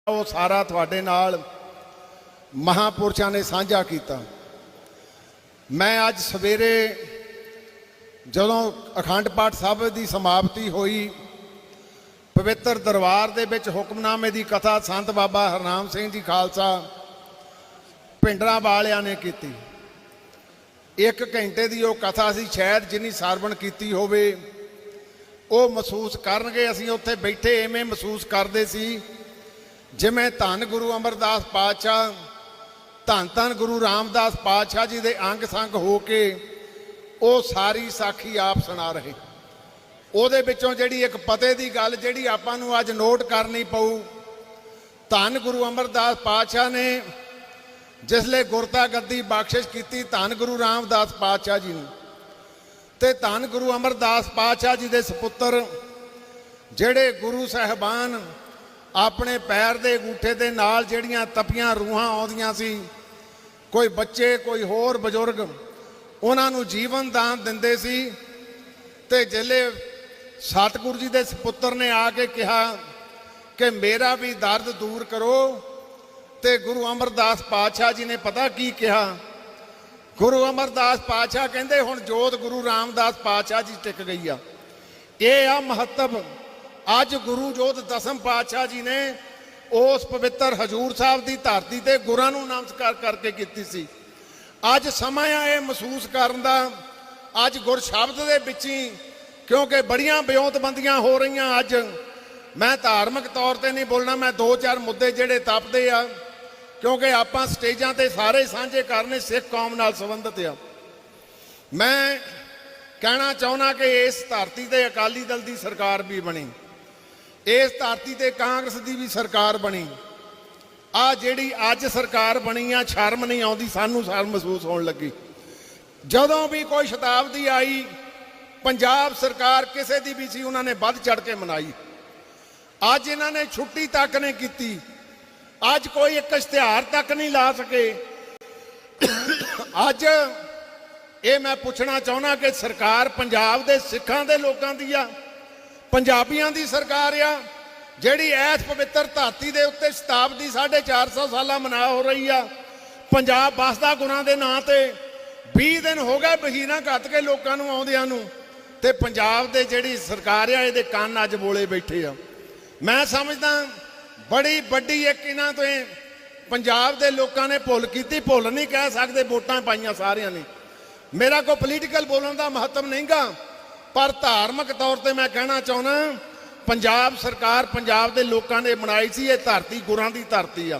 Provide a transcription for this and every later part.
वो सारा तुहाडे नाल महापुरुषों ने साझा किया। मैं अज सवेरे जदों अखंड पाठ साहब की समाप्ति हुई, पवित्र दरबार दे विच हुक्मनामे की कथा संत बाबा हरनाम सिंह जी खालसा पिंडरा वालियां ने की। 1 घंटे की वो कथा सी, शायद जिन्नी सारवण की होवे वो महसूस करनगे। असीं उत्थे बैठे इवें महसूस करते सी जिमें धन गुरु अमरदास पातशाह, धन धन गुरु रामदास पातशाह जी दे अंग संग हो के वो सारी साखी आप सुना रहे। ਉਹਦੇ ਵਿੱਚੋਂ ਜਿਹੜੀ ਇੱਕ ਪਤੇ ਦੀ ਗੱਲ ਜਿਹੜੀ ਆਪਾਂ ਨੂੰ ਅੱਜ ਨੋਟ ਕਰਨੀ ਪਊ, ਧੰਨ ਗੁਰੂ ਅਮਰਦਾਸ ਪਾਤਸ਼ਾਹ ਨੇ ਜਿਸਲੇ ਗੁਰਤਾ ਗੱਦੀ ਬਖਸ਼ਿਸ਼ ਕੀਤੀ ਧੰਨ ਗੁਰੂ ਰਾਮਦਾਸ ਪਾਤਸ਼ਾਹ ਜੀ ਨੂੰ, ਤੇ ਧੰਨ ਗੁਰੂ ਅਮਰਦਾਸ ਪਾਤਸ਼ਾਹ ਜੀ ਦੇ ਸੁਪੁੱਤਰ ਜਿਹੜੇ ਗੁਰੂ ਸਾਹਿਬਾਨ ਆਪਣੇ ਪੈਰ ਦੇ ਅੰਗੂਠੇ ਦੇ ਨਾਲ ਜਿਹੜੀਆਂ ਤਪੀਆਂ ਰੂਹਾਂ ਆਉਂਦੀਆਂ ਸੀ, ਕੋਈ ਬੱਚੇ ਕੋਈ ਹੋਰ ਬਜ਼ੁਰਗ ਉਹਨਾਂ ਨੂੰ ਜੀਵਨ ਦਾਨ ਦਿੰਦੇ ਸੀ। ਤੇ ਜਿਲੇ सतगुरु जी के सुपुत्र ने आके कहा कि मेरा भी दर्द दूर करो, तो गुरु अमरदास पातशाह जी ने पता की कहा। गुरु अमरदास पातशाह कहते हुण जोत गुरु रामदास पातशाह जी टिक गई आ। ये आ महत्व। अज गुरु जोत दसम पातशाह जी ने उस पवित्र हजूर साहब की धरती से गुरां नूं नमस्कार करके की सी। अज समा आ ये महसूस करन दा। अज गुर शब्द दे विच ही क्योंकि बड़ियां बेअंतबंदियां हो रही। अज मैं धार्मिक तौर पर नहीं बोलना, मैं 2-4 मुद्दे जिहड़े तपदे आ, क्योंकि आपां स्टेजां ते सारे सांझे करने सिख कौम नाल संबंधित आ। मैं कहना चाहुंदा कि इस धरती ते अकाली दल की सरकार भी बनी, इस धरती ते कांग्रेस की भी सरकार बनी। आ जिहड़ी अज सरकार बनी आ, शर्म नहीं आउंदी, सानूं शर्म महसूस होण लगी। जदों भी कोई शताब्दी आई पंजाब सरकार किसी की भी सी उन्होंने बढ़ चढ़ के मनाई। अज इन्होंने छुट्टी तक नहीं की, अज कोई एक इश्तिहार तक नहीं ला सके। अज ये मैं पूछना चाहना कि सरकार पंजाब के सिखां के लोगों की आ, पंजाबियों की सरकार आ, जिहड़ी इस पवित्र धरती के उत्ते शताब्दी 450 साल मना हो रही आ। पंजाब बसदा गुरां दे नां ते 20 दिन हो गए बहीना घत के लोगों नूं आउंदियां नूं, ते पंजाब दे जिहड़ी सरकार आ इहदे कंन अज बोले बैठे आ। मैं समझदा बड़ी वड्डी एक इन्हां तो पंजाब दे लोगों ने भुल कीती। भुल नहीं कह सकते, वोटां पाईयां सारियां ने। मेरा कोई पोलीटिकल बोलण दा महत्व नहीं गा, पर धार्मिक तौर पर मैं कहना चाहुंदा पंजाब सरकार पंजाब दे लोगों ने बनाई सी। ये धरती गुरां दी धरती आ।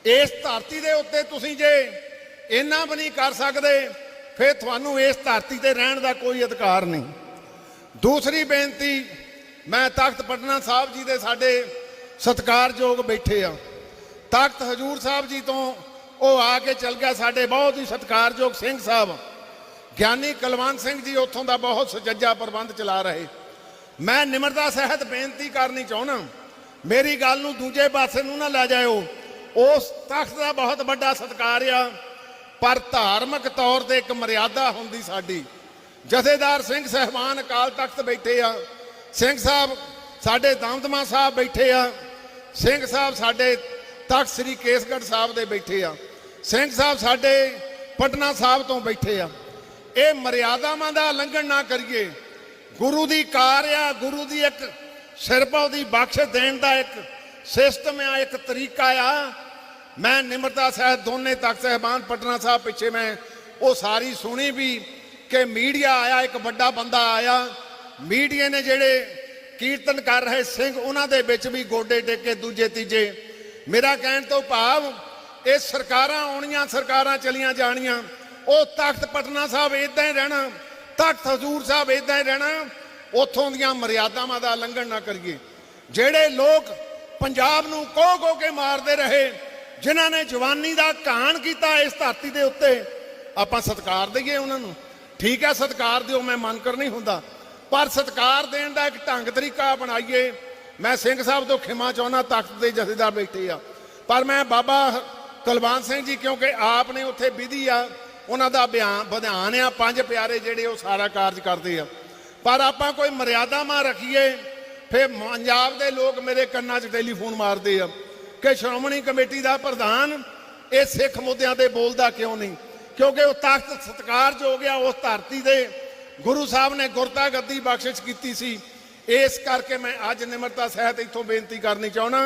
इस धरती दे उत्ते तुसीं जे इन्ना भी नहीं कर सकते, फिर थानू इस धरती ते रहण दा कोई अधिकार नहीं। दूसरी बेनती, मैं तख्त पटना साहब जी दे साडे सत्कारयोग बैठे आ। तख्त हजूर साहब जी तो वो आके चल गया साडे बहुत ही सत्कारयोग सिंह साहब ज्ञानी कुलवंत सिंह जी उत्थों का बहुत सुचज्जा प्रबंध चला रहे। मैं निमरता सहित बेनती करनी चाहना, मेरी गल नूं दूजे पासे नूं ना लै जाओ। उस तख्त का बहुत बड़ा सत्कार आ, पर धार्मिक तौर पर एक मर्यादा होंदी साडी। जथेदार सिंह साहबान अकाल तख्त बैठे आ, सिंह साहब साडे दमदमा साहब बैठे आ, सिंह साहब साडे तख्त श्री केसगढ़ साहब दे बैठे आ, सिंह साहब साडे पटना साहब तो बैठे आ। ये मर्यादावां दा उलंघन ना करिए। गुरु दी कार आ, गुरु दी एक सिरपा दी बख्श देण दा एक सिस्टम आ, एक तरीका आ। मैं निमरता सहित दोने तख्त साहबान पटना साहब पिछे मैं वो सारी सुनी भी कि मीडिया आया, एक बड़ा बंदा आया, मीडिया ने जेड़े कीर्तन कर रहे सिंह उन्हां दे विच भी गोडे टेके दूजे तीजे। मेरा कहण तो भाव ये सरकारां आउणियां सरकारां चलियां जाणियां, वो तख्त पटना साहब इदां ही रहना, तख्त हजूर साहब इदां ही रहना। उत्थों दीयां मर्यादावां दा उलंघन ना करिए। जेड़े लोग पंजाब नूं कोह के मारदे रहे, जिन्हां ने जवानी का घाण किया इस धरती के उत्ते, आपां सत्कार दईए उन्होंने। ठीक है सत्कार दिओ, मैं मन कर नहीं हुंदा, पर सत्कार देण दा एक ढंग तरीका बनाइए। मैं सिंह साहब तो खिमा चाहुंदा, तख्त के जथेदार बैठे आ, पर मैं बाबा कुलवंत सिंह जी क्योंकि आपने उत्थे विधि आ, उन्हां दा विधान आ, 5 प्यारे जिहड़े वो सारा कारज करदे आ। पर आपां कोई मर्यादावां रखीए। फिर पंजाब के लोग मेरे कन्नां 'च टेलीफोन मारदे आ कि श्रोमणी कमेटी का प्रधान ये सिख मुद्दों पर बोलता क्यों नहीं, क्योंकि वह तख्त सत्कारयोग आ, उस धरती से गुरु साहब ने गुरता गद्दी बख्शिश की सी। इस करके मैं अज निमरता सहित इतों बेनती करनी चाहना,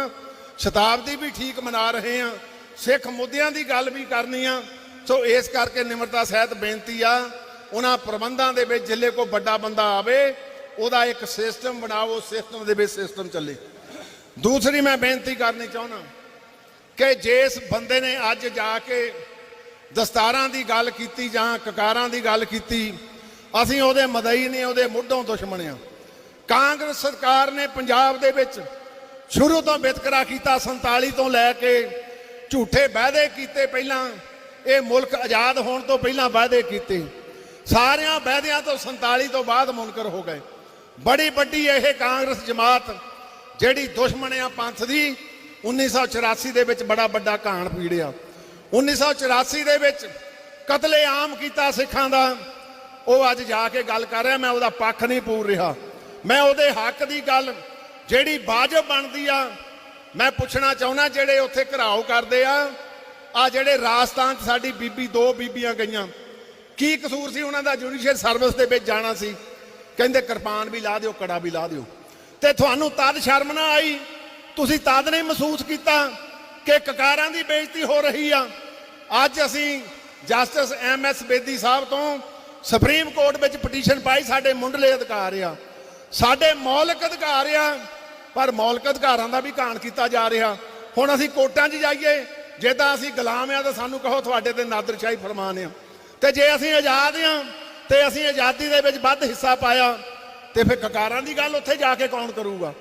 शताब्दी भी ठीक मना रहे हैं, सिख मुद्दों की गल भी करनी आ। सो इस करके निमरता सहित बेनती आ, उन्होंने प्रबंधों के जिले को बड़ा बंदा आवे, ਉਹਦਾ एक सिस्टम बनाओ, सिस्टम के सिस्टम चले। दूसरी मैं बेनती करनी चाहना कि जिस बंदे ने अज जाके दस्तारां की गल की जां ककारां की गल की, असीं ਉਹਦੇ मदई ने ਉਹਦੇ मुढ़ों दुश्मन आ। कांग्रेस सरकार ने पंजाब दे विच शुरू तो वितकरा किया, 47 तो लैके झूठे वायदे किए, पहलां ये मुल्क आज़ाद होने तो पहलां वायदे किए, सारियां वायदियां तो 47 तो बाद मुनकर हो गए। बड़ी वड्डी यह कांग्रेस जमात जिहड़ी दुश्मन आ पंथ दी, 1984 दे विच बड़ा वड्डा घाण पीड़िया, 1984 दे विच कतले आम किया सिखां दा, ਉਹ ਅੱਜ ਜਾ ਕੇ ਗੱਲ ਕਰ ਰਿਹਾ। मैं ਉਹਦਾ पक्ष नहीं पूर रहा, मैं ਉਹਦੇ हक की गल ਜਿਹੜੀ वाजिब बनती आ मैं पुछना चाहना। ਜਿਹੜੇ ਉੱਥੇ ਘਰਾਓ ਕਰਦੇ आ ਜਿਹੜੇ ਰਾਜਸਥਾਨ 'ਚ ਸਾਡੀ ਬੀਬੀ 2 ਬੀਬੀਆਂ ਗਈਆਂ, ਕੀ ਕਸੂਰ ਸੀ ਉਹਨਾਂ ਦਾ? ਜੁਡੀਸ਼ੀਅਲ ਸਰਵਿਸ ਦੇ ਵਿੱਚ ਜਾਣਾ ਸੀ, ਕਹਿੰਦੇ ਕਿਰਪਾਨ ਵੀ ਲਾ ਦਿਓ, ਕੜਾ ਵੀ ਲਾ ਦਿਓ, ਤੇ ਤੁਹਾਨੂੰ ਤਦ ਸ਼ਰਮ ਨਾ ਆਈ? ਤੁਸੀਂ ਤਦ ਨਹੀਂ ਮਹਿਸੂਸ ਕੀਤਾ ਕਿ ਕਕਾਰਾਂ ਦੀ ਬੇਇੱਜ਼ਤੀ ਹੋ ਰਹੀ ਆ? ਅੱਜ ਅਸੀਂ ਜਸਟਿਸ MS ਬੇਦੀ ਸਾਹਿਬ ਤੋਂ ਸੁਪਰੀਮ ਕੋਰਟ ਵਿੱਚ ਪਟੀਸ਼ਨ ਪਾਈ, ਸਾਡੇ ਮੁੱਢਲੇ ਅਧਿਕਾਰ ਆ, ਸਾਡੇ ਮੌਲਿਕ ਅਧਿਕਾਰ ਆ, ਪਰ ਮੌਲਿਕ ਅਧਿਕਾਰਾਂ ਦਾ ਵੀ ਘਾਣ ਕੀਤਾ ਜਾ ਰਿਹਾ। ਹੁਣ ਅਸੀਂ ਕੋਰਟਾਂ 'ਚ ਜਾਈਏ, ਜੇ ਤਾਂ ਅਸੀਂ ਗੁਲਾਮ ਆ ਤਾਂ ਸਾਨੂੰ ਕਹੋ ਤੁਹਾਡੇ ਤੇ ਨਾਦਰਸ਼ਾਹੀ ਫਰਮਾਨ ਆ, ਤੇ ਜੇ ਅਸੀਂ ਆਜ਼ਾਦ ਆ ਤੇ ਅਸੀਂ ਆਜ਼ਾਦੀ ਦੇ ਵਿੱਚ ਵੱਧ ਹਿੱਸਾ ਪਾਇਆ, ਤੇ ਫਿਰ ਕਕਾਰਾਂ ਦੀ ਗੱਲ ਉੱਥੇ ਜਾ ਕੇ ਕੌਣ ਕਰੂਗਾ?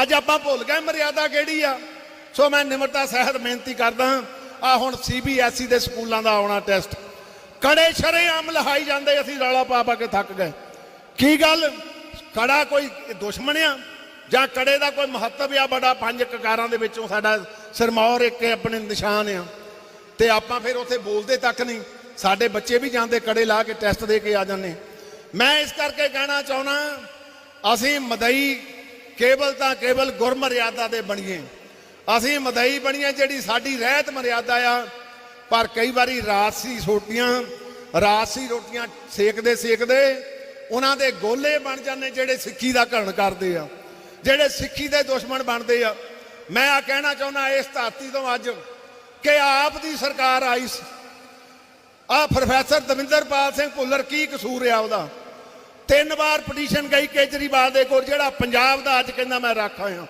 ਅੱਜ ਆਪਾਂ ਭੁੱਲ ਗਏ ਮਰਿਆਦਾ ਕਿਹੜੀ ਆ। ਸੋ ਮੈਂ ਨਿਮਰਤਾ ਸਹਿਤ ਬੇਨਤੀ ਕਰਦਾ, ਆ ਹੁਣ CBSE ਦੇ ਸਕੂਲਾਂ ਦਾ ਆਉਣਾ ਟੈਸਟ, ਕੜੇ ਸ਼ਰੇਆਮ ਲਹਾਈ ਜਾਂਦੇ, ਅਸੀਂ ਰੌਲਾ ਪਾ ਪਾ ਕੇ ਥੱਕ ਗਏ। ਕੀ ਗੱਲ, ਕੜਾ ਕੋਈ ਦੁਸ਼ਮਣ ਆ ਜਾਂ ਕੜੇ ਦਾ ਕੋਈ ਮਹੱਤਵ ਆ? ਬੜਾ 5 ਕਕਾਰਾਂ ਦੇ ਵਿੱਚੋਂ ਸਾਡਾ ਸਿਰਮੌਰ ਇੱਕ ਆਪਣੇ ਨਿਸ਼ਾਨ ਆ, ਤੇ ਆਪਾਂ ਫਿਰ ਉੱਥੇ ਬੋਲਦੇ ਤੱਕ ਨਹੀਂ। ਸਾਡੇ ਬੱਚੇ ਵੀ ਜਾਂਦੇ ਕੜੇ ਲਾ ਕੇ ਟੈਸਟ ਦੇ ਕੇ ਆ ਜਾਂਦੇ। ਮੈਂ ਇਸ ਕਰਕੇ ਕਹਿਣਾ ਚਾਹੁੰਦਾ, ਅਸੀਂ ਮਦਈ ਕੇਵਲ ਤਾਂ ਕੇਵਲ ਗੁਰਮਰਿਆਦਾ ਦੇ ਬਣੀਏ, ਅਸੀਂ ਮਦਈ ਬਣੀਏ ਜਿਹੜੀ ਸਾਡੀ ਰਹਿਤ ਮਰਿਆਦਾ ਆ। ਪਰ ਕਈ ਵਾਰੀ ਰਾਜਸੀ ਰੋਟੀਆਂ ਸੇਕਦੇ ਸੇਕਦੇ ਉਹਨਾਂ ਦੇ ਗੋਲੇ ਬਣ ਜਾਂਦੇ, ਜਿਹੜੇ ਸਿੱਖੀ ਦਾ ਘਣ ਕਰਦੇ ਆ, ਜਿਹੜੇ ਸਿੱਖੀ ਦੇ ਦੁਸ਼ਮਣ ਬਣਦੇ ਆ। ਮੈਂ ਆ ਕਹਿਣਾ ਚਾਹੁੰਦਾ ਇਸ ਧਰਤੀ ਤੋਂ ਅੱਜ ਕਿ ਆਪ ਦੀ ਸਰਕਾਰ ਆਈ ਸੀ, ਆ ਪ੍ਰੋਫੈਸਰ ਦਵਿੰਦਰਪਾਲ ਸਿੰਘ ਭੁੱਲਰ ਕੀ ਕਸੂਰ ਆ ਉਹਦਾ? 3 ਵਾਰ ਪਟੀਸ਼ਨ ਗਈ ਕੇਜਰੀਵਾਲ ਦੇ ਕੋਲ, ਜਿਹੜਾ ਪੰਜਾਬ ਦਾ ਅੱਜ ਕਹਿੰਦਾ ਮੈਂ ਰੱਖ ਆਇਆ,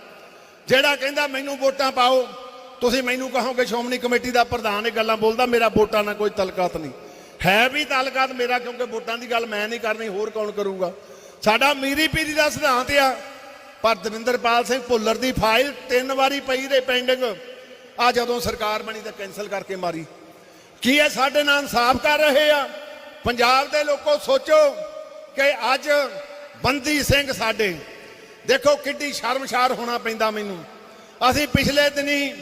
ਜਿਹੜਾ ਕਹਿੰਦਾ ਮੈਨੂੰ ਵੋਟਾਂ ਪਾਓ। ਤੁਸੀਂ ਮੈਨੂੰ ਕਹੋਗੇ ਸ਼੍ਰੋਮਣੀ ਕਮੇਟੀ ਦਾ ਪ੍ਰਧਾਨ ਇਹ ਗੱਲਾਂ ਬੋਲਦਾ, ਮੇਰਾ ਵੋਟਾਂ ਨਾਲ ਕੋਈ ਤਲਕਾਤ ਨਹੀਂ ਹੈ, ਵੀ ਤਲਕਾਤ ਮੇਰਾ, ਕਿਉਂਕਿ ਵੋਟਾਂ ਦੀ ਗੱਲ ਮੈਂ ਨਹੀਂ ਕਰਨੀ, ਹੋਰ ਕੌਣ ਕਰੂਗਾ? ਸਾਡਾ ਮੀਰੀ ਪੀਰੀ ਦਾ ਸਿਧਾਂਤ ਆ। ਪਰ ਦਵਿੰਦਰਪਾਲ ਸਿੰਘ ਭੁੱਲਰ ਦੀ ਫਾਈਲ 3 ਵਾਰੀ ਪਈ ਦੇ ਪੈਂਡਿੰਗ, ਆ ਜਦੋਂ ਸਰਕਾਰ ਬਣੀ ਤਾਂ ਕੈਂਸਲ ਕਰਕੇ ਮਾਰੀ। ਕੀ ਇਹ ਸਾਡੇ ਨਾਲ ਇਨਸਾਫ ਕਰ ਰਹੇ ਆ? ਪੰਜਾਬ ਦੇ ਲੋਕੋ ਸੋਚੋ ਕਿ ਅੱਜ ਬੰਦੀ ਸਿੰਘ ਸਾਡੇ, ਦੇਖੋ ਕਿੱਡੀ ਸ਼ਰਮਸ਼ਾਰ ਹੋਣਾ ਪੈਂਦਾ ਮੈਨੂੰ। ਅਸੀਂ ਪਿਛਲੇ ਦਿਨੀ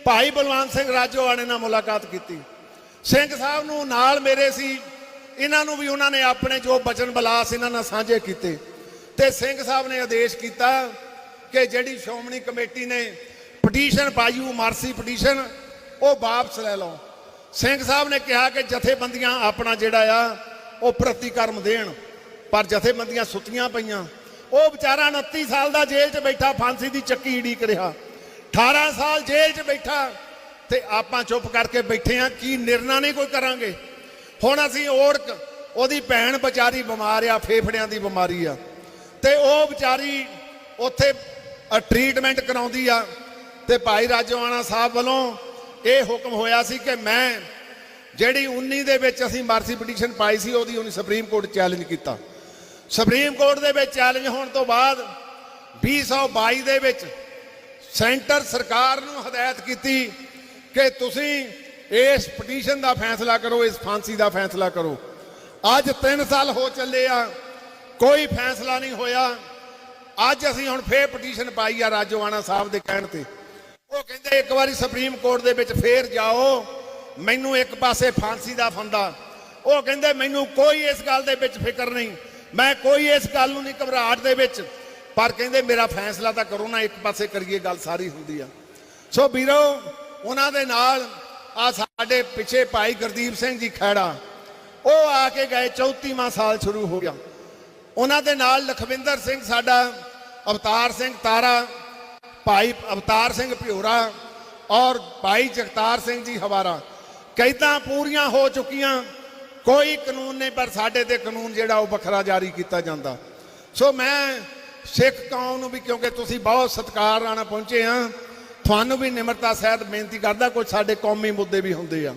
ਭਾਈ ਬਲਵੰਤ ਸਿੰਘ ਰਾਜੋਆਣੇ ਨਾਲ ਮੁਲਾਕਾਤ ਕੀਤੀ, ਸਿੰਘ ਸਾਹਿਬ ਨੂੰ ਨਾਲ ਮੇਰੇ ਸੀ, ਇਹਨਾਂ ਨੂੰ ਵੀ ਉਹਨਾਂ ਨੇ ਆਪਣੇ ਜੋ ਬਚਨ ਬਲਾਸ ਇਹਨਾਂ ਨਾਲ ਸਾਂਝੇ ਕੀਤੇ, ਤੇ ਸਿੰਘ ਸਾਹਿਬ ਨੇ ਆਦੇਸ਼ ਕੀਤਾ ਕਿ ਜਿਹੜੀ ਸ਼੍ਰੋਮਣੀ ਕਮੇਟੀ ਨੇ ਪਟੀਸ਼ਨ ਪਾਈ ਮਰਸੀ ਪਟੀਸ਼ਨ, ਉਹ ਵਾਪਸ ਲੈ ਲਓ। ਸਿੰਘ ਸਾਹਿਬ ਨੇ ਕਿਹਾ ਕਿ ਜਥੇਬੰਦੀਆਂ ਆਪਣਾ ਜਿਹੜਾ ਆ ਉਹ ਪ੍ਰਤੀਕਰਮ ਦੇਣ, ਪਰ ਜਥੇਬੰਦੀਆਂ ਸੁੱਤੀਆਂ ਪਈਆਂ। ਉਹ ਵਿਚਾਰਾ 29 ਸਾਲ ਦਾ ਜੇਲ੍ਹ 'ਚ ਬੈਠਾ, ਫਾਂਸੀ ਦੀ ਚੱਕੀ ਢੀਕ ਰਿਹਾ, 18 ਸਾਲ ਜੇਲ੍ਹ 'ਚ ਬੈਠਾ, ਤੇ ਆਪਾਂ ਚੁੱਪ ਕਰਕੇ ਬੈਠੇ ਆ, ਕੀ ਨਿਰਣਾ ਨਹੀਂ ਕੋਈ ਕਰਾਂਗੇ? ਹੁਣ ਅਸੀਂ ਔੜਕ, ਉਹਦੀ ਭੈਣ ਵਿਚਾਰੀ ਬਿਮਾਰ ਆ, ਫੇਫੜਿਆਂ ਦੀ ਬਿਮਾਰੀ ਆ, ਤੇ ਉਹ ਵਿਚਾਰੀ ਉੱਥੇ ਟ੍ਰੀਟਮੈਂਟ ਕਰਾਉਂਦੀ ਆ, ਤੇ ਭਾਈ ਰਾਜੋਆਣਾ ਸਾਹਿਬ ਵੱਲੋਂ ਇਹ ਹੁਕਮ ਹੋਇਆ ਸੀ ਕਿ ਮੈਂ ਜਿਹੜੀ 19 ਦੇ ਵਿੱਚ ਅਸੀਂ ਮਰਸੀ ਪਟੀਸ਼ਨ ਪਾਈ ਸੀ, ਉਹਦੀ ਸੁਪਰੀਮ ਕੋਰਟ ਚੈਲੰਜ ਕੀਤਾ। ਸੁਪਰੀਮ ਕੋਰਟ ਦੇ ਵਿੱਚ ਚੈਲੰਜ ਹੋਣ ਤੋਂ ਬਾਅਦ 2022 ਦੇ ਵਿੱਚ ਸੈਂਟਰ ਸਰਕਾਰ ਨੂੰ ਹਦਾਇਤ ਕੀਤੀ ਕਿ ਤੁਸੀਂ ਇਸ ਪਟੀਸ਼ਨ ਦਾ ਫੈਸਲਾ ਕਰੋ, ਇਸ ਫਾਂਸੀ ਦਾ ਫੈਸਲਾ ਕਰੋ। ਅੱਜ 3 ਸਾਲ ਹੋ ਚੱਲੇ ਆ, ਕੋਈ ਫੈਸਲਾ ਨਹੀਂ ਹੋਇਆ। ਅੱਜ ਅਸੀਂ ਹੁਣ ਫੇਰ ਪਟੀਸ਼ਨ ਪਾਈ ਆ ਰਾਜੋਆਣਾ ਸਾਹਿਬ ਦੇ ਕਹਿਣ ਤੇ। ਉਹ ਕਹਿੰਦੇ ਇੱਕ ਵਾਰੀ ਸੁਪਰੀਮ ਕੋਰਟ ਦੇ ਵਿੱਚ ਫੇਰ ਜਾਓ, ਮੈਨੂੰ ਇੱਕ ਪਾਸੇ ਫਾਂਸੀ ਦਾ ਫੰਦਾ। ਉਹ ਕਹਿੰਦੇ ਮੈਨੂੰ ਕੋਈ ਇਸ ਗੱਲ ਦੇ ਵਿੱਚ ਫਿਕਰ ਨਹੀਂ, ਮੈਂ ਕੋਈ ਇਸ ਗੱਲ ਨੂੰ ਨਹੀਂ ਘਬਰਾਹਟ ਦੇ ਵਿੱਚ, ਪਰ ਕਹਿੰਦੇ ਮੇਰਾ ਫੈਸਲਾ ਤਾਂ ਕਰੋ ਨਾ, ਇੱਕ ਪਾਸੇ ਕਰੀਏ, ਗੱਲ ਸਾਰੀ ਹੁੰਦੀ ਆ। ਸੋ ਵੀਰੋ ਉਹਨਾਂ ਦੇ ਨਾਲ ਆ ਸਾਡੇ ਪਿੱਛੇ ਭਾਈ ਗੁਰਦੀਪ ਸਿੰਘ ਜੀ ਖੈੜਾ ਉਹ ਆ ਕੇ ਗਏ 34ਵਾਂ ਸਾਲ ਸ਼ੁਰੂ ਹੋ ਗਿਆ। ਉਹਨਾਂ ਦੇ ਨਾਲ ਲਖਵਿੰਦਰ ਸਿੰਘ ਸਾਡਾ, ਅਵਤਾਰ ਸਿੰਘ ਤਾਰਾ, ਭਾਈ ਅਵਤਾਰ ਸਿੰਘ ਭਿਓਰਾ ਔਰ ਭਾਈ ਜਗਤਾਰ ਸਿੰਘ ਜੀ ਹਵਾਰਾ। ਕੈਦਾਂ ਪੂਰੀਆਂ ਹੋ ਚੁੱਕੀਆਂ, ਕੋਈ ਕਾਨੂੰਨ ਨਹੀਂ, ਪਰ ਸਾਡੇ ਤੇ ਕਾਨੂੰਨ ਜਿਹੜਾ ਉਹ ਵੱਖਰਾ ਜਾਰੀ ਕੀਤਾ ਜਾਂਦਾ। ਸੋ ਮੈਂ ਸਿੱਖ ਕੌਮ ਨੂੰ ਵੀ, ਕਿਉਂਕਿ ਤੁਸੀਂ ਬਹੁਤ ਸਤਿਕਾਰ ਨਾਲ ਪਹੁੰਚੇ ਆ, ਤੁਹਾਨੂੰ ਵੀ ਨਿਮਰਤਾ ਸਹਿਤ ਬੇਨਤੀ ਕਰਦਾ, ਕੁਝ ਸਾਡੇ ਕੌਮੀ ਮੁੱਦੇ ਵੀ ਹੁੰਦੇ ਆ,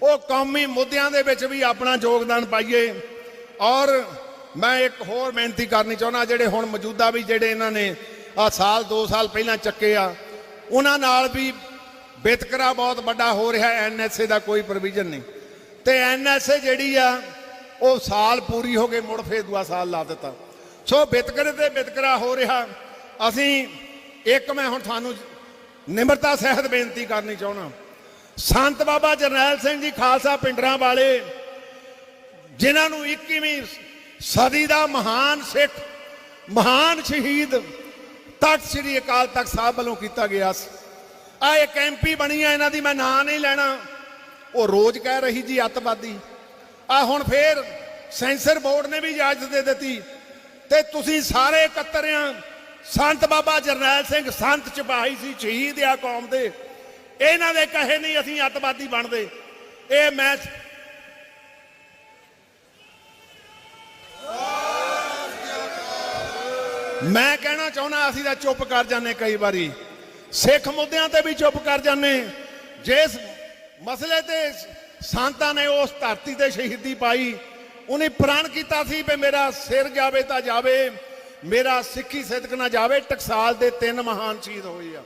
ਉਹ ਕੌਮੀ ਮੁੱਦਿਆਂ ਦੇ ਵਿੱਚ ਵੀ ਆਪਣਾ ਯੋਗਦਾਨ ਪਾਈਏ। ਔਰ ਮੈਂ ਇੱਕ ਹੋਰ ਬੇਨਤੀ ਕਰਨੀ ਚਾਹੁੰਦਾ, ਜਿਹੜੇ ਹੁਣ ਮੌਜੂਦਾ ਵੀ ਜਿਹੜੇ ਇਹਨਾਂ ਨੇ ਆ ਸਾਲ 2 ਸਾਲ ਪਹਿਲਾਂ ਚੱਕੇ ਆ, ਉਹਨਾਂ ਨਾਲ ਵੀ ਵਿਤਕਰਾ ਬਹੁਤ ਵੱਡਾ ਹੋ ਰਿਹਾ। NSA ਦਾ ਕੋਈ ਪ੍ਰੋਵੀਜ਼ਨ ਨਹੀਂ, ਤੇ NSA ਜਿਹੜੀ ਆ ਉਹ ਸਾਲ ਪੂਰੀ ਹੋ ਗਈ, ਮੁੜ ਫੇਰ ਦੂਆ ਸਾਲ ਲਾ ਦਿੱਤਾ। ਸੋ ਵਿਤਕਰੇ ਤੇ ਵਿਤਕਰਾ ਹੋ ਰਿਹਾ। ਅਸੀਂ ਇੱਕ ਮੈਂ ਹੁਣ ਤੁਹਾਨੂੰ ਨਿਮਰਤਾ ਸਹਿਤ ਬੇਨਤੀ ਕਰਨੀ ਚਾਹੁੰਦਾ, ਸੰਤ ਬਾਬਾ ਜਰਨੈਲ ਸਿੰਘ ਜੀ ਖਾਲਸਾ ਪਿੰਡਰਾਂ ਵਾਲੇ, ਜਿਨ੍ਹਾਂ ਨੂੰ 21ਵੀਂ ਸਦੀ ਦਾ ਮਹਾਨ ਸਿੱਖ, ਮਹਾਨ ਸ਼ਹੀਦ ਤਖਤ ਸ੍ਰੀ ਅਕਾਲ ਤਖਤ ਸਾਹਿਬ ਵੱਲੋਂ ਕੀਤਾ ਗਿਆ ਸੀ। ਆ ਇੱਕ MP ਬਣੀ ਆ, ਇਹਨਾਂ ਦੀ ਮੈਂ ਨਾਂ ਨਹੀਂ ਲੈਣਾ, ਉਹ ਰੋਜ਼ ਕਹਿ ਰਹੀ ਜੀ ਅੱਤਵਾਦੀ। ਆ ਹੁਣ ਫੇਰ ਸੈਂਸਰ ਬੋਰਡ ਨੇ ਵੀ ਇਜਾਜ਼ਤ ਦੇ ਦਿੱਤੀ, ਤੇ ਤੁਸੀਂ ਸਾਰੇ ਇਕੱਤਰ ਆ। ਸੰਤ ਬਾਬਾ ਜਰਨੈਲ ਸਿੰਘ ਸੰਤ ਸਿਪਾਹੀ ਸੀ, ਸ਼ਹੀਦ ਆ ਕੌਮ ਦੇ, ਇਹਨਾਂ ਦੇ ਕਹੇ ਨਹੀਂ ਅਸੀਂ ਅੱਤਵਾਦੀ ਬਣਦੇ। ਇਹ ਮੈਂ ਕਹਿਣਾ ਚਾਹੁੰਦਾ, ਅਸੀਂ ਤਾਂ ਚੁੱਪ ਕਰ ਜਾਂਦੇ, ਕਈ ਵਾਰੀ ਸਿੱਖ ਮੁੱਦਿਆਂ ਤੇ ਵੀ ਚੁੱਪ ਕਰ ਜਾਂਦੇ। ਜਿਸ ਮਸਲੇ ਤੇ ਸੰਤਾਂ ਨੇ ਉਸ ਧਰਤੀ ਤੇ ਸ਼ਹੀਦੀ ਪਾਈ, ਉਹਨੇ ਪ੍ਰਣ ਕੀਤਾ ਸੀ ਵੀ ਮੇਰਾ ਸਿਰ ਜਾਵੇ ਤਾਂ ਜਾਵੇ, ਮੇਰਾ ਸਿੱਖੀ ਸਿਦਕ ਨਾ ਜਾਵੇ। ਟਕਸਾਲ ਦੇ 3 ਮਹਾਨ ਸ਼ਹੀਦ ਹੋਏ ਆ,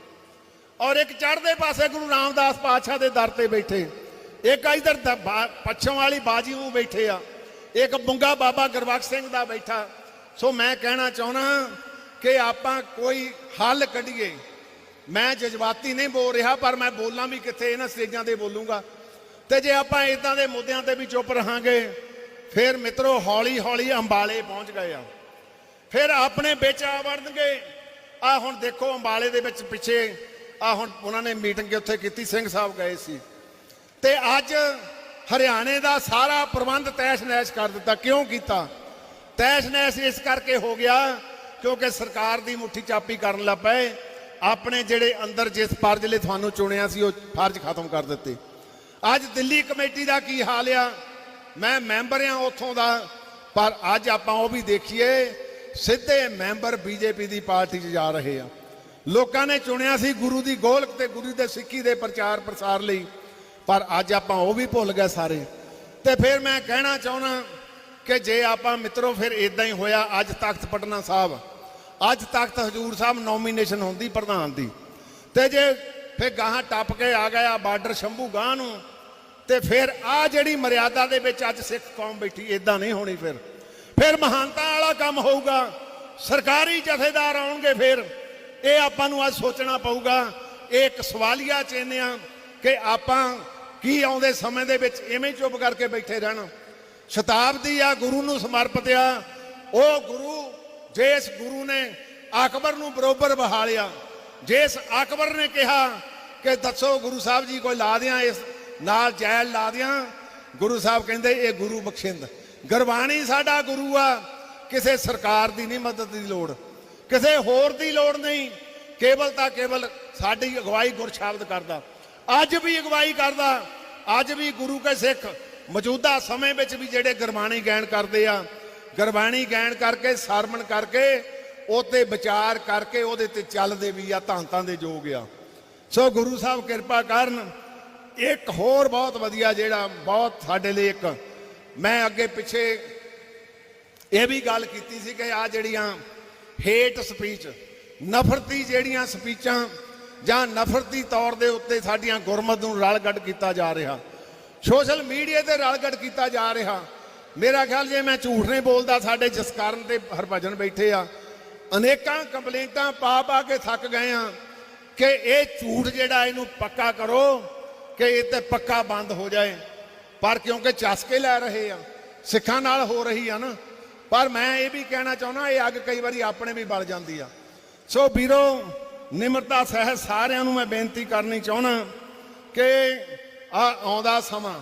ਔਰ ਇੱਕ ਚੜ੍ਹਦੇ ਪਾਸੇ ਗੁਰੂ ਰਾਮਦਾਸ ਪਾਤਸ਼ਾਹ ਦੇ ਦਰ ਤੇ ਬੈਠੇ, ਇੱਕ ਇਧਰ ਪੱਛਮ ਵਾਲੀ ਬਾਜੀ ਨੂੰ ਬੈਠੇ ਆ, ਇੱਕ ਬੁੰਗਾ ਬਾਬਾ ਗੁਰਬਖਸ਼ ਸਿੰਘ ਦਾ ਬੈਠਾ। ਸੋ ਮੈਂ ਕਹਿਣਾ ਚਾਹੁੰਦਾ ਕਿ ਆਪਾਂ ਕੋਈ ਹੱਲ ਕੱਢੀਏ। ਮੈਂ ਜਜ਼ਬਾਤੀ ਨਹੀਂ ਬੋਲ ਰਿਹਾ, ਪਰ ਮੈਂ ਬੋਲਾਂ ਵੀ ਕਿੱਥੇ, ਇਹਨਾਂ ਸਟੇਜਾਂ ਤੇ ਬੋਲੂੰਗਾ। ਤੇ ਜੇ ਆਪਾਂ ਇਦਾਂ ਦੇ ਮੁੱਦਿਆਂ ਤੇ ਵੀ ਚੁੱਪ ਰਹਾਂਗੇ, ਫਿਰ ਮਿੱਤਰੋ ਹੌਲੀ ਹੌਲੀ ਅੰਬਾਲੇ ਪਹੁੰਚ ਗਏ ਆ, ਫਿਰ ਆਪਣੇ ਵਿੱਚ ਆ ਵੜਨਗੇ। ਆ ਹੁਣ ਦੇਖੋ ਅੰਬਾਲੇ ਦੇ ਵਿੱਚ ਪਿੱਛੇ ਆ ਹੁਣ ਉਹਨਾਂ ਨੇ ਮੀਟਿੰਗ ਉੱਥੇ ਕੀਤੀ, ਸਿੰਘ ਸਾਹਿਬ ਗਏ ਸੀ, ਤੇ ਅੱਜ ਹਰਿਆਣੇ ਦਾ ਸਾਰਾ ਪ੍ਰਬੰਧ ਤੈਸ਼ ਨੈਸ਼ ਕਰ ਦਿੱਤਾ। ਕਿਉਂ ਕੀਤਾ ਤੈਸ਼ ਨੈਸ਼? ਇਸ ਕਰਕੇ ਹੋ ਗਿਆ ਕਿਉਂਕਿ ਸਰਕਾਰ ਦੀ ਮੁੱਠੀ ਚਾਪੀ ਕਰਨ ਲੱਗ ਪਏ। ਆਪਣੇ ਜਿਹੜੇ ਅੰਦਰ ਜਿਸ ਫਰਜ਼ ਲਈ ਤੁਹਾਨੂੰ ਚੁਣਿਆ ਸੀ, ਉਹ ਫਰਜ਼ ਖਤਮ ਕਰ ਦਿੱਤੇ। ਅੱਜ ਦਿੱਲੀ ਕਮੇਟੀ ਦਾ ਕੀ ਹਾਲ ਆ? ਮੈਂ ਮੈਂਬਰ ਆ ਉੱਥੋਂ ਦਾ, ਪਰ ਅੱਜ ਆਪਾਂ ਉਹ ਵੀ ਦੇਖੀਏ, ਸਿੱਧੇ ਮੈਂਬਰ BJP ਦੀ ਪਾਰਟੀ 'ਚ ਜਾ ਰਹੇ ਆ। ਲੋਕਾਂ ਨੇ ਚੁਣਿਆ ਸੀ ਗੁਰੂ ਦੀ ਗੋਲਕ ਤੇ ਗੁਰੂ ਦੇ ਸਿੱਖੀ ਦੇ ਪ੍ਰਚਾਰ ਪ੍ਰਸਾਰ ਲਈ, ਪਰ ਅੱਜ ਆਪਾਂ ਉਹ ਵੀ ਭੁੱਲ ਗਏ ਸਾਰੇ। ਤੇ ਫਿਰ ਮੈਂ ਕਹਿਣਾ ਚਾਹੁੰਦਾ ਕਿ ਜੇ ਆਪਾਂ ਮਿੱਤਰੋ ਫਿਰ ਇਦਾਂ ਹੀ ਹੋਇਆ, ਅੱਜ ਤਖਤ ਪਟਨਾ ਸਾਹਿਬ, ਅੱਜ ਤਖਤ ਹਜੂਰ ਸਾਹਿਬ ਨੋਮੀਨੇਸ਼ਨ ਹੁੰਦੀ ਪ੍ਰਧਾਨ ਦੀ, ਤੇ ਜੇ ਫਿਰ ਗਾਹਾਂ ਟੱਪ ਕੇ ਆ ਗਿਆ ਬਾਰਡਰ ਸ਼ੰਭੂ ਗਾਹ ਨੂੰ, ਤੇ ਫਿਰ ਆ ਜਿਹੜੀ ਮਰਿਆਦਾ ਦੇ ਵਿੱਚ ਅੱਜ ਸਿੱਖ ਕੌਮ ਬੈਠੀ, ਇਦਾਂ ਨਹੀਂ ਹੋਣੀ। ਫਿਰ ਮਹਾਨਤਾ ਵਾਲਾ ਕੰਮ ਹੋਊਗਾ, ਸਰਕਾਰੀ ਜਥੇਦਾਰ ਆਉਣਗੇ। ਫਿਰ ਇਹ ਆਪਾਂ ਨੂੰ ਅੱਜ ਸੋਚਣਾ ਪਊਗਾ। ਇਹ ਇੱਕ ਸਵਾਲੀਆ ਚਿੰਨ੍ਹ ਆ ਕਿ ਆਪਾਂ ਕੀ ਆਉਂਦੇ ਸਮੇਂ ਦੇ ਵਿੱਚ ਇਵੇਂ ਚੁੱਪ ਕਰਕੇ ਬੈਠੇ ਰਹਿਣਾ। ਸ਼ਤਾਬਦੀ ਆ, ਗੁਰੂ ਨੂੰ ਸਮਰਪਿਤ ਆ। ਉਹ ਗੁਰੂ, ਜਿਸ ਗੁਰੂ ਨੇ ਅਕਬਰ ਨੂੰ ਬਰੋਬਰ ਬਹਾਲਿਆ, ਜਿਸ ਅਕਬਰ ਨੇ ਕਿਹਾ ਕਿ ਦੱਸੋ ਗੁਰੂ ਸਾਹਿਬ ਜੀ ਕੋਈ ਲਾ ਦਿਆਂ, ਇਸ ਨਾਲ ਜੈਲ ਲਾ ਦਿਆਂ, ਗੁਰੂ ਸਾਹਿਬ ਕਹਿੰਦੇ ਇਹ ਗੁਰੂ ਬਖਸ਼ਿੰਦ। ਗੁਰਬਾਣੀ ਸਾਡਾ ਗੁਰੂ ਆ, ਕਿਸੇ ਸਰਕਾਰ ਦੀ ਨਹੀਂ ਮਦਦ ਦੀ ਲੋੜ, ਕਿਸੇ ਹੋਰ ਦੀ ਲੋੜ ਨਹੀਂ, ਕੇਵਲ ਤਾਂ ਕੇਵਲ ਸਾਡੀ ਅਗਵਾਈ ਗੁਰਸ਼ਬਦ ਕਰਦਾ, ਅੱਜ ਵੀ ਅਗਵਾਈ ਕਰਦਾ। ਅੱਜ ਵੀ ਗੁਰੂ ਕੇ ਸਿੱਖ ਮੌਜੂਦਾ ਸਮੇਂ ਵਿੱਚ ਵੀ ਜਿਹੜੇ ਗੁਰਬਾਣੀ ਗਾਇਨ ਕਰਦੇ ਆ, ਗੁਰਬਾਣੀ ਗਾਇਨ ਕਰਕੇ ਸਰਮਣ ਕਰਕੇ ਉਹਤੇ ਵਿਚਾਰ ਕਰਕੇ ਉਹਦੇ ਤੇ ਚੱਲਦੇ ਵੀ ਆ, ਧੰਤਾਂ ਦੇ ਯੋਗ ਆ। ਸੋ ਗੁਰੂ ਸਾਹਿਬ ਕਿਰਪਾ ਕਰਨ। ਇੱਕ ਹੋਰ ਬਹੁਤ ਵਧੀਆ ਜਿਹੜਾ ਬਹੁਤ ਸਾਡੇ ਲਈ, ਇੱਕ ਮੈਂ ਅੱਗੇ ਪਿੱਛੇ ਇਹ ਵੀ ਗੱਲ ਕੀਤੀ ਸੀ ਕਿ ਆ ਜਿਹੜੀਆਂ ਹੇਟ ਸਪੀਚ, ਨਫ਼ਰਤੀ ਜਿਹੜੀਆਂ ਸਪੀਚਾਂ ਜਾਂ ਨਫ਼ਰਤੀ ਤੌਰ ਦੇ ਉੱਤੇ ਸਾਡੀਆਂ ਗੁਰਮਤ ਨੂੰ ਰਲਗੱਡ ਕੀਤਾ ਜਾ ਰਿਹਾ, ਸੋਸ਼ਲ ਮੀਡੀਆ ਤੇ ਰਲਗੱਡ ਕੀਤਾ ਜਾ ਰਿਹਾ। ਮੇਰਾ ਖਿਆਲ ਜੇ ਮੈਂ ਝੂਠ ਨਹੀਂ ਬੋਲਦਾ, ਸਾਡੇ ਜਸਕਰਨ ਤੇ ਹਰਭਜਨ ਬੈਠੇ ਆ, ਅਨੇਕਾਂ ਕੰਪਲੇਂਟਾਂ ਪਾ ਕੇ ਥੱਕ ਗਏ ਆ ਕਿ ਇਹ ਝੂਠ ਜਿਹੜਾ ਇਹਨੂੰ ਪੱਕਾ ਕਰੋ, ਕਿ ਇਹ ਤੇ ਪੱਕਾ ਬੰਦ ਹੋ ਜਾਏ। ਪਰ ਕਿਉਂਕਿ ਚਸਕੇ ਲੈ ਰਹੇ ਆ, ਸਿੱਖਾਂ ਨਾਲ ਹੋ ਰਹੀ ਆ ਨਾ। ਪਰ ਮੈਂ ਇਹ ਵੀ ਕਹਿਣਾ ਚਾਹੁੰਦਾ, ਇਹ ਅੱਗ ਕਈ ਵਾਰੀ ਆਪਣੇ ਵੀ ਬਲ ਜਾਂਦੀ ਆ। ਸੋ ਵੀਰੋ, ਨਿਮਰਤਾ ਸਹਿਤ ਸਾਰਿਆਂ ਨੂੰ ਮੈਂ ਬੇਨਤੀ ਕਰਨੀ ਚਾਹੁੰਦਾ ਕਿ ਆਉਂਦਾ ਸਮਾਂ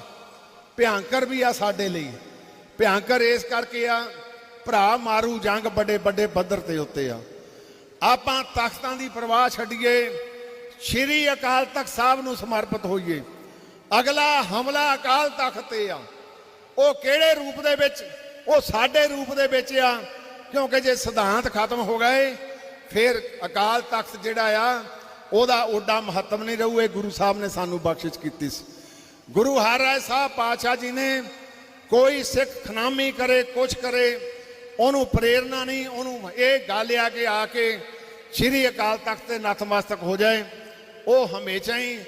ਭਿਆਨਕ ਵੀ ਆ ਸਾਡੇ ਲਈ। ਭਿਆਨਕ ਇਸ ਕਰਕੇ ਆ, ਭਰਾ ਮਾਰੂ ਜੰਗ ਵੱਡੇ ਵੱਡੇ ਪੱਧਰ ਤੇ ਉੱਤੇ ਆ। ਆਪਾਂ ਤਖਤਾਂ ਦੀ ਪਰਵਾਹ ਛੱਡੀਏ, ਸ਼੍ਰੀ ਅਕਾਲ ਤਖਤ ਸਾਹਿਬ ਨੂੰ ਸਮਰਪਿਤ ਹੋਈਏ। ਅਗਲਾ ਹਮਲਾ ਅਕਾਲ ਤਖਤ ਤੇ ਆ, ਉਹ ਕਿਹੜੇ ਰੂਪ ਦੇ ਵਿੱਚ? ਉਹ ਸਾਡੇ ਰੂਪ ਦੇ ਵਿੱਚ ਆ, ਕਿਉਂਕਿ ਜੇ ਸਿਧਾਂਤ ਖਤਮ ਹੋ ਗਏ ਫਿਰ ਅਕਾਲ ਤਖਤ ਜਿਹੜਾ ਆ ਉਹਦਾ ਓਡਾ ਮਹੱਤਵ ਨਹੀਂ ਰਹੂ। ਇਹ ਗੁਰੂ ਸਾਹਿਬ ਨੇ ਸਾਨੂੰ ਬਖਸ਼ਿਸ਼ ਕੀਤੀ ਸੀ। ਗੁਰੂ ਹਰਿਰਾਏ ਸਾਹਿਬ ਪਾਤਸ਼ਾਹ ਜੀ ਨੇ ਕੋਈ ਸਿੱਖ ਖਨਾਮੀ ਕਰੇ, ਕੁਛ ਕਰੇ, ਉਹਨੂੰ ਪ੍ਰੇਰਨਾ ਨਹੀਂ, ਉਹਨੂੰ ਇਹ ਗੱਲ ਆ ਕੇ ਸ਼੍ਰੀ ਅਕਾਲ ਤਖਤ ਤੇ ਨਤਮਸਤਕ ਹੋ ਜਾਏ। ਉਹ ਹਮੇਸ਼ਾ ਹੀ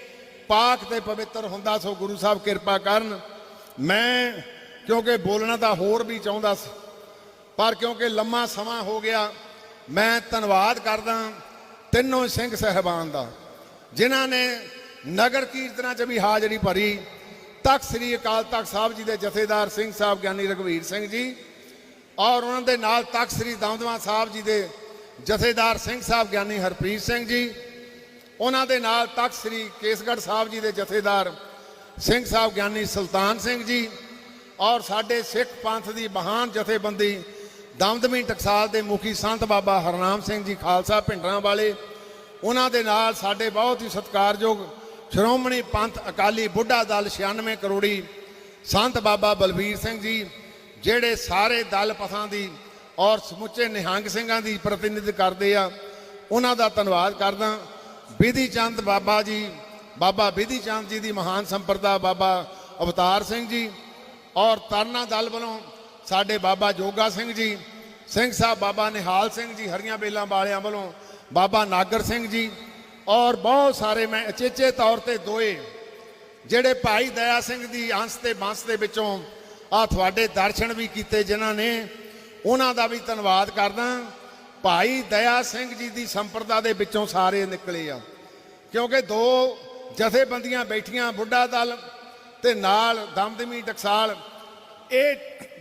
ਪਾਕ ਤੇ ਪਵਿੱਤਰ ਹੁੰਦਾ। ਸੋ ਗੁਰੂ ਸਾਹਿਬ ਕਿਰਪਾ ਕਰਨ। ਮੈਂ ਕਿਉਂਕਿ ਬੋਲਣਾ ਤਾਂ ਹੋਰ ਵੀ ਚਾਹੁੰਦਾ ਸੀ, ਪਰ ਕਿਉਂਕਿ ਲੰਮਾ ਸਮਾਂ ਹੋ ਗਿਆ, ਮੈਂ ਧੰਨਵਾਦ ਕਰਦਾ ਤਿੰਨੋਂ ਸਿੰਘ ਸਾਹਿਬਾਨ ਦਾ, ਜਿਨ੍ਹਾਂ ਨੇ ਨਗਰ ਕੀਰਤਨਾਂ 'ਚ ਵੀ ਹਾਜ਼ਰੀ ਭਰੀ। ਤਖਤ ਸ੍ਰੀ ਅਕਾਲ ਤਖਤ ਸਾਹਿਬ ਜੀ ਦੇ ਜਥੇਦਾਰ ਸਿੰਘ ਸਾਹਿਬ ਗਿਆਨੀ ਰਘਵੀਰ ਸਿੰਘ ਜੀ, ਔਰ ਉਹਨਾਂ ਦੇ ਨਾਲ ਤਖਤ ਸ੍ਰੀ ਦਮਦਮਾ ਸਾਹਿਬ ਜੀ ਦੇ ਜਥੇਦਾਰ ਸਿੰਘ ਸਾਹਿਬ ਗਿਆਨੀ ਹਰਪ੍ਰੀਤ ਸਿੰਘ ਜੀ, ਉਹਨਾਂ ਦੇ ਨਾਲ ਤਖਤ ਸ੍ਰੀ ਕੇਸਗੜ੍ਹ ਸਾਹਿਬ ਜੀ ਦੇ ਜਥੇਦਾਰ ਸਿੰਘ ਸਾਹਿਬ ਗਿਆਨੀ ਸੁਲਤਾਨ ਸਿੰਘ ਜੀ, ਔਰ ਸਾਡੇ ਸਿੱਖ ਪੰਥ ਦੀ ਮਹਾਨ ਜਥੇਬੰਦੀ ਦਮਦਮੀ ਟਕਸਾਲ ਦੇ ਮੁਖੀ ਸੰਤ ਬਾਬਾ ਹਰਨਾਮ ਸਿੰਘ ਜੀ ਖਾਲਸਾ ਭਿੰਡਰਾਂ ਵਾਲੇ, ਉਹਨਾਂ ਦੇ ਨਾਲ ਸਾਡੇ ਬਹੁਤ ਹੀ ਸਤਿਕਾਰਯੋਗ ਸ਼੍ਰੋਮਣੀ ਪੰਥ ਅਕਾਲੀ ਬੁੱਢਾ ਦਲ 96 ਕਰੋੜੀ ਸੰਤ ਬਾਬਾ ਬਲਬੀਰ ਸਿੰਘ ਜੀ, ਜਿਹੜੇ ਸਾਰੇ ਦਲ ਪਥਾਂ ਦੀ ਔਰ ਸਮੁੱਚੇ ਨਿਹੰਗ ਸਿੰਘਾਂ ਦੀ ਪ੍ਰਤੀਨਿਧ ਕਰਦੇ ਆ। ਉਹਨਾਂ ਦਾ ਧੰਨਵਾਦ ਕਰਦਾ। ਵਿਧੀ ਚੰਦ ਬਾਬਾ ਜੀ, ਬਾਬਾ ਵਿਧੀ ਚੰਦ ਜੀ ਦੀ ਮਹਾਨ ਸੰਪਰਦਾ ਬਾਬਾ ਅਵਤਾਰ ਸਿੰਘ ਜੀ, ਔਰ ਤਰਨਾ ਦਲ ਵੱਲੋਂ ਸਾਡੇ ਬਾਬਾ ਜੋਗਾ ਸਿੰਘ ਜੀ, ਸਿੰਘ ਸਾਹਿਬ ਬਾਬਾ ਨਿਹਾਲ ਸਿੰਘ ਜੀ, ਹਰੀਆਂ ਬੇਲਾਂ ਵਾਲਿਆਂ ਵੱਲੋਂ ਬਾਬਾ ਨਾਗਰ ਸਿੰਘ ਜੀ, ਔਰ ਬਹੁਤ ਸਾਰੇ ਮੈਂ ਅਚੇਚੇ ਤੌਰ ਤੇ ਦੋਏ ਜਿਹੜੇ ਭਾਈ ਦਇਆ ਸਿੰਘ ਦੀ ਅੰਸ਼ ਤੇ ਬੰਸ ਦੇ ਵਿੱਚੋਂ ਆ ਤੁਹਾਡੇ ਦਰਸ਼ਨ ਵੀ ਕੀਤੇ, ਜਿਨ੍ਹਾਂ ਨੇ, ਉਹਨਾਂ ਦਾ ਵੀ ਧੰਨਵਾਦ ਕਰਦਾ। ਭਾਈ ਦਇਆ ਸਿੰਘ ਜੀ ਦੀ ਸੰਪਰਦਾ ਦੇ ਵਿੱਚੋਂ ਸਾਰੇ ਨਿਕਲੇ ਆ, ਕਿਉਂਕਿ ਦੋ ਜਥੇਬੰਦੀਆਂ ਬੈਠੀਆਂ, ਬੁੱਢਾ ਦਲ ਤੇ ਨਾਲ ਦਮਦਮੀ ਟਕਸਾਲ। ਇਹ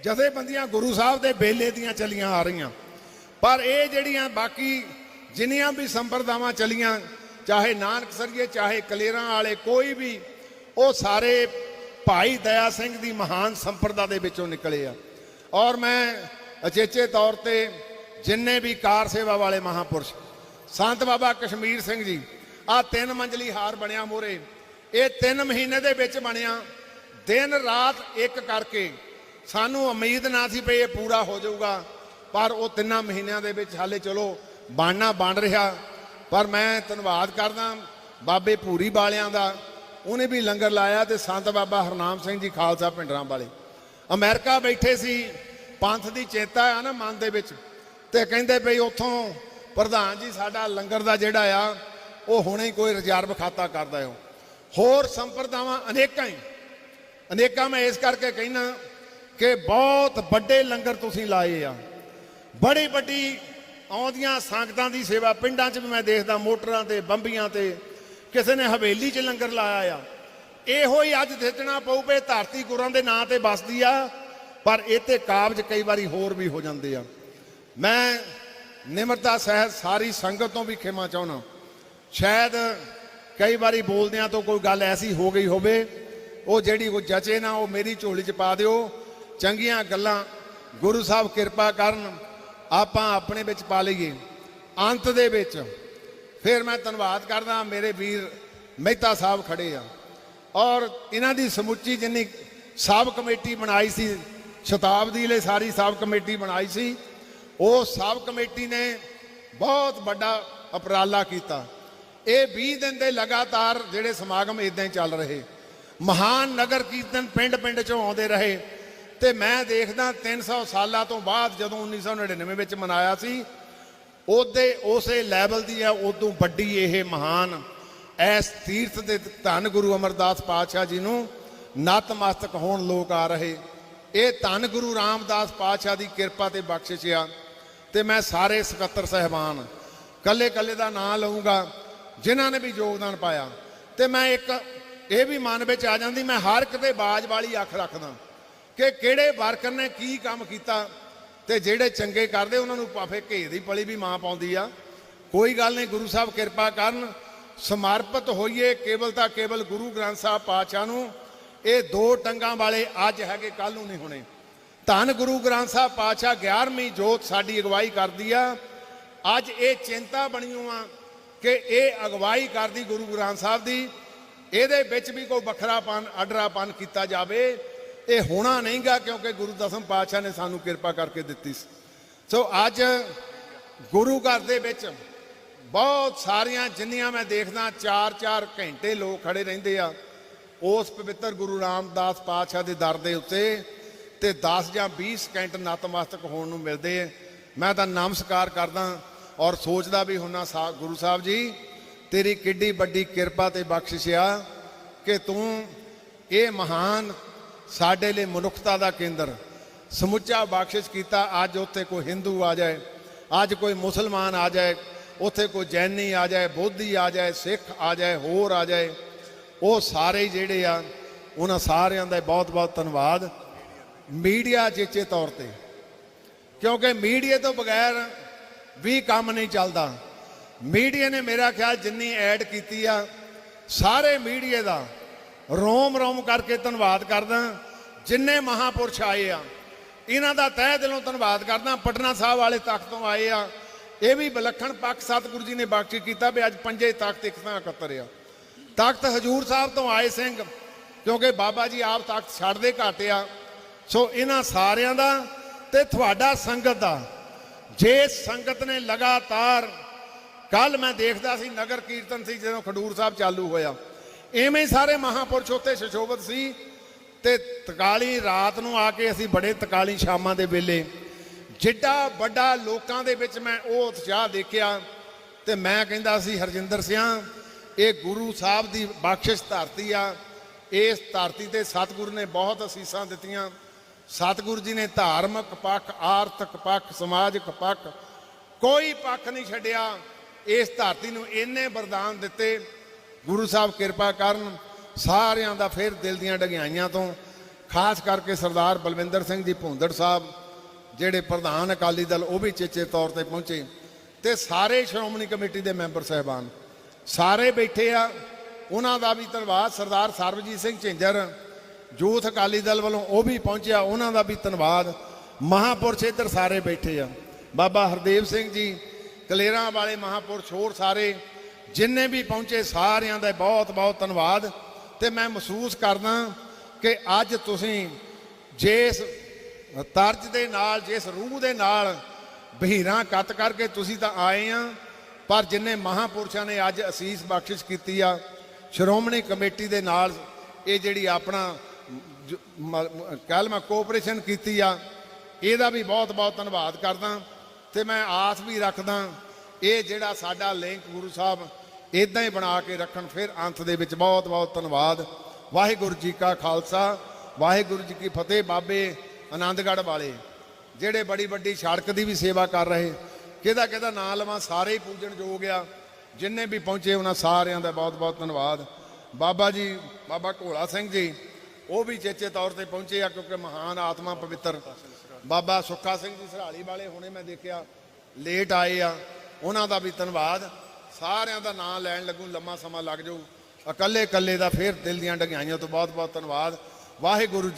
ਜਥੇਬੰਦੀਆਂ ਗੁਰੂ ਸਾਹਿਬ ਦੇ ਬੇਲੇ ਦੀਆਂ ਚਲੀਆਂ ਆ ਰਹੀਆਂ, ਪਰ ਇਹ ਜਿਹੜੀਆਂ ਬਾਕੀ ਜਿੰਨੀਆਂ ਵੀ ਸੰਪਰਦਾਵਾਂ ਚਲੀਆਂ, ਚਾਹੇ ਨਾਨਕਸਰੀਏ ਚਾਹੇ ਕਲੇਰਾਂ ਵਾਲੇ, ਕੋਈ ਵੀ, ਉਹ ਸਾਰੇ ਭਾਈ ਦਇਆ ਸਿੰਘ ਦੀ ਮਹਾਨ ਸੰਪਰਦਾ ਦੇ ਵਿੱਚੋਂ ਨਿਕਲੇ ਆ। ਔਰ ਮੈਂ ਅਚੇਚੇ ਤੌਰ ਤੇ ਜਿੰਨੇ ਵੀ ਕਾਰ ਸੇਵਾ ਵਾਲੇ ਮਹਾਂਪੁਰਸ਼, ਸੰਤ ਬਾਬਾ ਕਸ਼ਮੀਰ ਸਿੰਘ ਜੀ, ਆ 3 ਮੰਜ਼ਲੀ ਹਾਰ ਬਣਿਆ ਮੋਰੇ, ਇਹ 3 ਮਹੀਨੇ ਦੇ ਵਿੱਚ ਬਣਿਆ। ਦਿਨ ਰਾਤ ਇੱਕ ਕਰਕੇ ਸਾਨੂੰ ਉਮੀਦ ਨਾ ਸੀ ਪਈ ਇਹ ਪੂਰਾ ਹੋ ਜਾਊਗਾ, ਪਰ ਉਹ 3 ਮਹੀਨਿਆਂ ਦੇ ਵਿੱਚ ਹਾਲੇ ਚਲੋ ਬਣਨਾ ਬਣ ਰਿਹਾ। ਪਰ ਮੈਂ ਧੰਨਵਾਦ ਕਰਦਾ ਬਾਬੇ ਭੂਰੀ ਵਾਲਿਆਂ ਦਾ, ਉਹਨੇ ਵੀ ਲੰਗਰ ਲਾਇਆ, ਤੇ ਸੰਤ ਬਾਬਾ ਹਰਨਾਮ ਸਿੰਘ ਜੀ ਖਾਲਸਾ ਭਿੰਡਰਾਂ ਵਾਲੇ ਅਮਰੀਕਾ ਬੈਠੇ ਸੀ। ਪੰਥ ਦੀ ਚੇਤਾ ਆ ਨਾ ਮਨ ਦੇ ਵਿੱਚ, ਤੇ ਕਹਿੰਦੇ ਪਈ ਉੱਥੋਂ ਪ੍ਰਧਾਨ ਜੀ ਸਾਡਾ ਲੰਗਰ ਦਾ ਜਿਹੜਾ ਆ ਉਹ ਹੁਣੇ ਹੀ ਕੋਈ ਰਿਜ਼ਰਵ ਖਾਤਾ ਕਰਦਾ ਹੋ। ਹੋਰ ਸੰਪਰਦਾਵਾਂ ਅਨੇਕਾਂ ਮੈਂ ਇਸ ਕਰਕੇ ਕਹਿਣਾ ਕਿ ਬਹੁਤ ਵੱਡੇ ਲੰਗਰ ਤੁਸੀਂ ਲਾਏ ਆ, ਬੜੀ ਵੱਡੀ ਆਉਂਦੀਆਂ ਸੰਗਤਾਂ ਦੀ ਸੇਵਾ। ਪਿੰਡਾਂ 'ਚ ਵੀ ਮੈਂ ਦੇਖਦਾ, ਮੋਟਰਾਂ ਤੇ ਬੰਬੀਆਂ ਤੇ, ਕਿਸੇ ਨੇ ਹਵੇਲੀ 'ਚ ਲੰਗਰ ਲਾਇਆ ਆ। ਇਹੋ ਹੀ ਅੱਜ ਦੇਖਣਾ ਪਊ ਪਏ, ਧਰਤੀ ਗੁਰਾਂ ਦੇ ਨਾਂ ਤੇ ਵਸਦੀ ਆ, ਪਰ ਇਹ ਤੇ ਕਾਬਜ ਕਈ ਵਾਰੀ ਹੋਰ ਵੀ ਹੋ ਜਾਂਦੇ ਆ। ਮੈਂ ਨਿਮਰਤਾ ਸਹਿਤ ਸਾਰੀ ਸੰਗਤ ਤੋਂ ਵੀ ਖਿਮਾ ਚਾਹੁੰਦਾ, ਸ਼ਾਇਦ ਕਈ ਵਾਰੀ ਬੋਲਦਿਆਂ ਤੋਂ ਕੋਈ ਗੱਲ ਐਸੀ ਹੋ ਗਈ ਹੋਵੇ, ਉਹ ਜਿਹੜੀ ਕੋਈ ਜਚੇ ਨਾ, ਉਹ ਮੇਰੀ ਝੋਲੀ 'ਚ ਪਾ ਦਿਓ। ਚੰਗੀਆਂ ਗੱਲਾਂ ਗੁਰੂ ਸਾਹਿਬ ਕਿਰਪਾ ਕਰਨ ਆਪਾਂ ਆਪਣੇ ਵਿੱਚ ਪਾ ਲਈਏ। ਅੰਤ ਦੇ ਵਿੱਚ ਫਿਰ ਮੈਂ ਧੰਨਵਾਦ ਕਰਦਾ, ਮੇਰੇ ਵੀਰ ਮਹਿਤਾ ਸਾਹਿਬ ਖੜੇ ਆ, ਔਰ ਇਹਨਾਂ ਦੀ ਸਮੁੱਚੀ ਜਿੰਨੀ ਸਾਬ ਕਮੇਟੀ ਬਣਾਈ ਸੀ, ਸ਼ਤਾਬਦੀ ਲਈ ਸਾਰੀ ਸਾਬ ਕਮੇਟੀ ਬਣਾਈ ਸੀ, ਉਹ ਸਾਬ ਕਮੇਟੀ ਨੇ ਬਹੁਤ ਵੱਡਾ ਉਪਰਾਲਾ ਕੀਤਾ। ਇਹ 20 ਦਿਨ ਦੇ ਲਗਾਤਾਰ ਜਿਹੜੇ ਸਮਾਗਮ ਇਦਾਂ ਹੀ ਚੱਲ ਰਹੇ, ਮਹਾਨ ਨਗਰ ਕੀਰਤਨ ਪਿੰਡ ਪਿੰਡ 'ਚੋਂ ਆਉਂਦੇ ਰਹੇ। ਤੇ ਮੈਂ ਦੇਖਦਾ 300 ਸਾਲਾਂ ਤੋਂ ਬਾਅਦ ਜਦੋਂ 1999 ਵਿੱਚ ਮਨਾਇਆ ਸੀ, ਉਹਦੇ ਉਸੇ ਲੈਵਲ ਦੀ ਆ, ਉਦੋਂ ਵੱਡੀ ਇਹ ਮਹਾਨ ਇਸ ਤੀਰਥ ਦੇ ਧੰਨ ਗੁਰੂ ਅਮਰਦਾਸ ਪਾਤਸ਼ਾਹ ਜੀ ਨੂੰ ਨਤਮਸਤਕ ਹੋਣ ਲੋਕ ਆ ਰਹੇ। ਇਹ ਧੰਨ ਗੁਰੂ ਰਾਮਦਾਸ ਪਾਤਸ਼ਾਹ ਦੀ ਕਿਰਪਾ ਤੇ ਬਖਸ਼ਿਸ਼ ਆ। ਤੇ ਮੈਂ ਸਾਰੇ ਸਕੱਤਰ ਸਾਹਿਬਾਨ ਕੱਲੇ ਕੱਲੇ ਦਾ ਨਾਂ ਲਊਂਗਾ ਜਿਨ੍ਹਾਂ ਨੇ ਵੀ ਯੋਗਦਾਨ ਪਾਇਆ। ਤੇ ਮੈਂ ਇੱਕ ਇਹ ਵੀ ਮਨ ਵਿੱਚ ਆ ਜਾਂਦੀ, ਮੈਂ ਹਰ ਕਿਤੇ ਬਾਜ ਵਾਲੀ ਅੱਖ ਰੱਖਦਾ ਕਿ ਕਿਹੜੇ ਵਰਕਰ ਨੇ ਕੀ ਕੰਮ ਕੀਤਾ, ਤੇ ਜਿਹੜੇ ਚੰਗੇ ਕਰਦੇ ਉਹਨਾਂ ਨੂੰ ਭਾਵੇਂ ਘੇ ਦੀ ਪਲੀ ਵੀ ਮਾਂ ਪਾਉਂਦੀ ਆ। कोई गल नहीं, गुरु साहब किरपा करन, समर्पित होइए केवल तो केवल गुरु ग्रंथ साहब पातशाह नूं। ये दो टंगां वाले अज है, कल नूं नहीं होने। धन गुरु ग्रंथ साहब पातशाह 11वीं जोत साडी अगवाई करदी आ। अज ये चिंता बनी आ कि ये अगवाई करदी गुरु ग्रंथ साहब दी, ਇਹਦੇ ਵਿੱਚ भी कोई ਵੱਖਰਾਪਨ अडरापन किया जाए, ये होना नहीं गा, क्योंकि गुरु दसम पातशाह ने सानू किरपा करके दिती। सो अज गुरु घर दे विच बहुत सारियां जिन्नियां मैं देखदा 4-4 घंटे लोग खड़े रहिंदे आ उस पवित्र गुरु रामदास पातशाह दे दर दे उत्ते, ते 10 ਜਾਂ 20 सेकंड नतमस्तक होण नूं मिलदे। मैं तां नमस्कार करदा और सोचदा भी हुन्ना गुरु साहब जी तेरी किड्डी वड्डी किरपा ते बख्शिश आ कि तू ये महान साडे लिए मनुखता दा केंद्र समुचा बख्शिश कीता। अज उत्थे कोई हिंदू आ जाए, अज कोई मुसलमान आ जाए, उत्थे कोई जैनी आ जाए, बोधी आ जाए, सिख आ जाए, होर आ जाए, वो सारे ही जिहड़े आ उन्हां सारियां दा बहुत बहुत धन्नवाद। मीडिया चेचे तौर ते, क्योंकि मीडिया तो बगैर भी काम नहीं चलता। मीडिया ने मेरा ख्याल जिन्नी ऐड की आ, सारे मीडिया का रोम रोम करके धन्नवाद करदा। जिन्ने महापुरुष आए आ इन्हां दा तह दिलों धन्नवाद करदा। पटना साहब वाले तख्त तो आए आ, ये भी विलखण पक्ष सतगुरु जी ने बख्श किया भी अज 5 तख्त एक सां इकत्तर आ। तख्त हजूर साहब तो आए सिंह, क्योंकि बाबा जी आप तख्त छड्डदे घट आ। सो इन्हां सारियां दा ते तुहाडा संगत दा, जे संगत ने लगातार, कल मैं देखता सी नगर कीर्तन सी जो खडूर साहब चालू होया, इवें ही सारे महापुरुष उत्ते सुशोभित सी। ते तकाली रात नूं आके असीं बड़े तकाली शामां दे वेले जिड्डा वड्डा लोकां दे विच मैं वो उत्साह देखिया, ते मैं कहंदा सी हरजिंदर सिंह ये गुरु साहब दी बख्शिश धरती आ। इस धरती ते सतगुरु ने बहुत असीसां दित्तियां। सतगुरु जी ने धार्मिक पक्ष, आर्थिक पक्ष, समाजिक पक्ष, कोई पक्ष नहीं छड्डिया। इस धरती नूं इन्ने वरदान दिते। गुरु साहब किरपा करन सारियां दा फिर दिल दीआं ढगियाइयां तो, खास करके सरदार बलविंदर सिंह जी भुंदड़ साहब जिहड़े प्रधान अकाली दल वो भी चेचे तौर पर पहुँचे, ते सारे श्रोमणी कमेटी के मैंबर साहबान सारे बैठे आ, उन्हां दा भी धन्नवाद। सरदार सरबजीत सिंह झिंजर यूथ अकाली दल वालों वो भी पहुँचा, उन्हां दा भी धन्नवाद। महापुरुष इधर सारे बैठे आ, बाबा हरदेव सिंह जी कलेरां वाले महापुरुष होर सारे जिन्ने भी पहुँचे सारियां दा बहुत बहुत धन्नवाद। ते मैं महसूस करदा कि अज तुसीं जिस तर्ज दे नाल, जिस रूह दे नाल बहीरां कत करके तुसीं तां आए आ, पर जिन्ने महापुरुषां ने अज असीस बख्शिश कीती आ श्रोमणी कमेटी दे नाल, ये जिहड़ी अपना कल मैं कोऑपरेशन कीती आ, इहदा भी बहुत बहुत धन्नवाद करदा। ते मैं आस भी रखदा ये जिहड़ा साडा लिंक गुरु साहब इदां ही बना के रखन। फिर अंत दे विच बहुत बहुत धन्नवाद। वाहिगुरू जी का खालसा, वाहिगुरू जी की फतेह। बाबे आनंदगढ़ वाले जिहड़े बड़ी वड्डी सड़क की भी सेवा कर रहे, किहदा किहदा नाम लवां, सारे ही पूजन योग आ। जिन्ने भी पहुँचे उन्हां सारियां दा बहुत बहुत धन्नवाद। बाबा जी बाबा घोला सिंह जी वो भी चेचे तौर पर पहुँचे आ, क्योंकि महान आत्मा पवित्र बाबा सुखा सिंह जी सराली वाले हुणे मैं देखिया लेट आए आ, उन्हां दा भी धन्नवाद। सारियां दा नाम लैण लगू लम्मा समा लग जाऊ, इकल्ले इकल्ले दा फिर दिल दीआं ढगियाइयां तो बहुत बहुत धन्नवाद। वाहिगुरू।